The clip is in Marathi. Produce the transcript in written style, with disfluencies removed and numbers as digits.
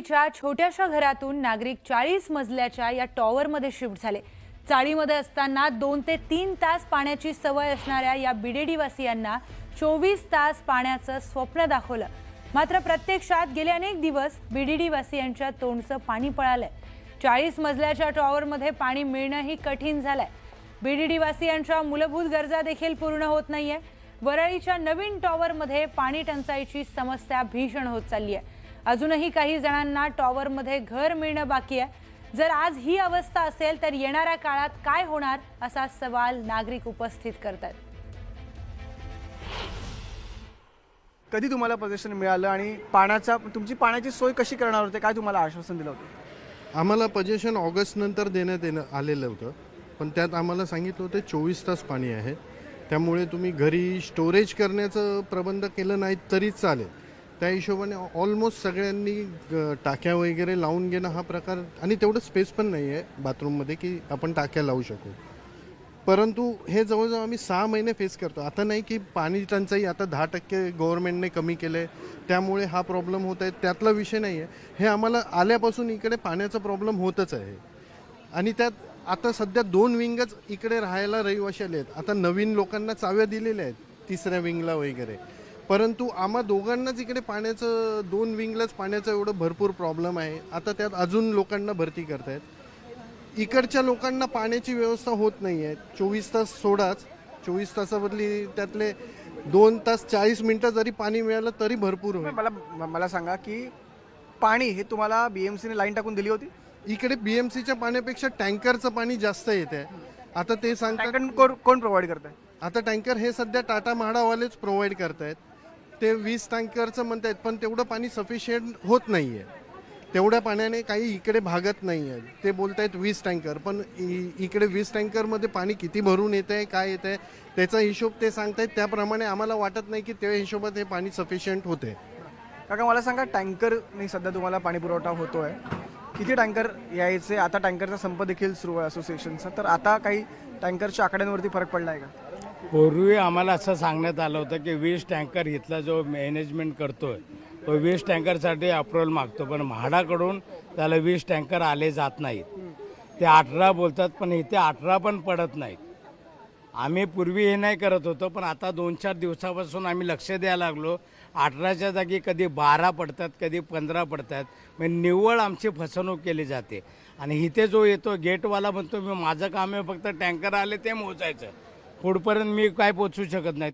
वरळीच्या छोट्याशा घरातून नागरिक 40 मजल्याच्या या टॉवरमध्ये शिफ्ट झाले। चाळीमध्ये असताना 2 ते 3 तास पाण्याची सवय असणाऱ्या या बीडीडी वासियांना 24 तास पाण्याचं स्वप्न दाखवलं। मात्र प्रत्यक्षात गेले अनेक दिवस बीडीडी वासियांच्या तोंडचं पाणी पळालंय। 40 मजल्याच्या टॉवरमध्ये पाणी मिळणंही कठीण झालंय। बीडीडी वासियांच्या मूलभूत गरजा देखील पूर्ण होत नाहीये। वरळीच्या नवीन टॉवरमध्ये पाणी टंचाईची समस्या भीषण होत चालली आहे। अजूनही काही जणांना टॉवरमध्ये घर मिळणं बाकी आहे। जर आज ही अवस्था असेल तर येणाऱ्या काळात काय होणार असा सवाल नागरिक उपस्थित करतात। कधी तुम्हाला पोझिशन मिळालं आणि तुमची पाण्याची सोय कशी करणार होते, काय तुम्हाला आश्वासन दिलं होतं? आम्हाला पोझिशन ऑगस्ट नंतर देण्यात आलेलं होतं, पण त्यात आम्हाला सांगितलं होतं 24 तास पाणी आहे। त्यामुळे तुम्ही घरी स्टोरेज करण्याचं प्रबंध केलं नाही तरी चालेल। त्या हिशोबाने ऑलमोस्ट सगळ्यांनी टाक्या वगैरे लावून घेणं हा प्रकार, आणि तेवढं स्पेस पण नाही आहे बाथरूममध्ये की आपण टाक्या लावू शकू। परंतु हे जवळजवळ आम्ही 6 महिने फेस करतो। आता नाही की पाणी टंचाई आता 10% गव्हर्नमेंटने कमी केले त्यामुळे हा प्रॉब्लेम होत आहे, त्यातला विषय नाही आहे। हे आम्हाला आल्यापासून इकडे पाण्याचा प्रॉब्लेम होतच आहे। आणि त्यात आता सध्या 2 विंगच इकडे राहायला रहिवाशी आले आहेत। आता नवीन लोकांना चाव्या दिलेल्या आहेत 3ऱ्या विंगला वगैरे, परंतु आम्हा दोघांनाच इकडे पाण्याचं 2 विंगलाच पाण्याचं एवढं भरपूर प्रॉब्लेम आहे। आता त्यात अजून लोकांना भरती करतायत। इकडच्या लोकांना पाण्याची व्यवस्था होत नाही आहे। 24 तास सोडाच, 24 तासाबदली त्यातले 2 तास 40 मिनिटं जरी पाणी मिळालं तरी भरपूर होईल। मला सांगा की पाणी हे तुम्हाला बीएमसीने लाईन टाकून दिली होती? इकडे बीएमसीच्या पाण्यापेक्षा टँकरचं पाणी जास्त येते। आता ते सांगतात कोण प्रोव्हाइड करताय? आता टँकर हे सध्या टाटा म्हाडावालेच प्रोव्हाइड करतायत। ते 20 टँकरचं म्हणतायत, पण तेवढं पाणी सफिशियंट होत नाही आहे। तेवढ्या पाण्याने काही इकडे भागत नाही आहे। ते बोलतायत 20 टँकर, पण इकडे 20 टँकरमध्ये पाणी किती भरून येत आहे, काय येत आहे त्याचा हिशोब ते सांगतायत। त्याप्रमाणे आम्हाला वाटत नाही की त्या हिशोबात हे पाणी सफिशियंट होते। काका मला सांगा, टँकरने सध्या तुम्हाला पाणी पुरवठा होतोय, किती टँकर यायचे? आता टँकरचा संप देखील सुरू आहे असोसिएशनचा, तर आता काही टँकरच्या आकड्यांवरती फरक पडला आहे का? पूर्वी आम्हाला असं सांगण्यात आलं होतं की 20 टँकर इथला जो मॅनेजमेंट करतोय तो 20 टँकरसाठी अप्रुव्हल मागतो, पण म्हाडाकडून त्याला 20 टँकर आले जात नाहीत। ते 18 बोलतात, पण इथे 18 पण पडत नाहीत। आम्ही पूर्वी हे नाही करत होतो, पण आता 2-4 दिवसापासून आम्ही लक्ष द्यायला लागलो। 18च्या जागी कधी 12 पडतात, कधी 15 पडतात। म्हणजे निव्वळ आमची फसवणूक केली जाते। आणि इथे जो येतो गेटवाला म्हणतो मी माझं काम आहे फक्त टँकर आले ते मोजायचं, पुढपर्यंत मी काय पोचू शकत नाही।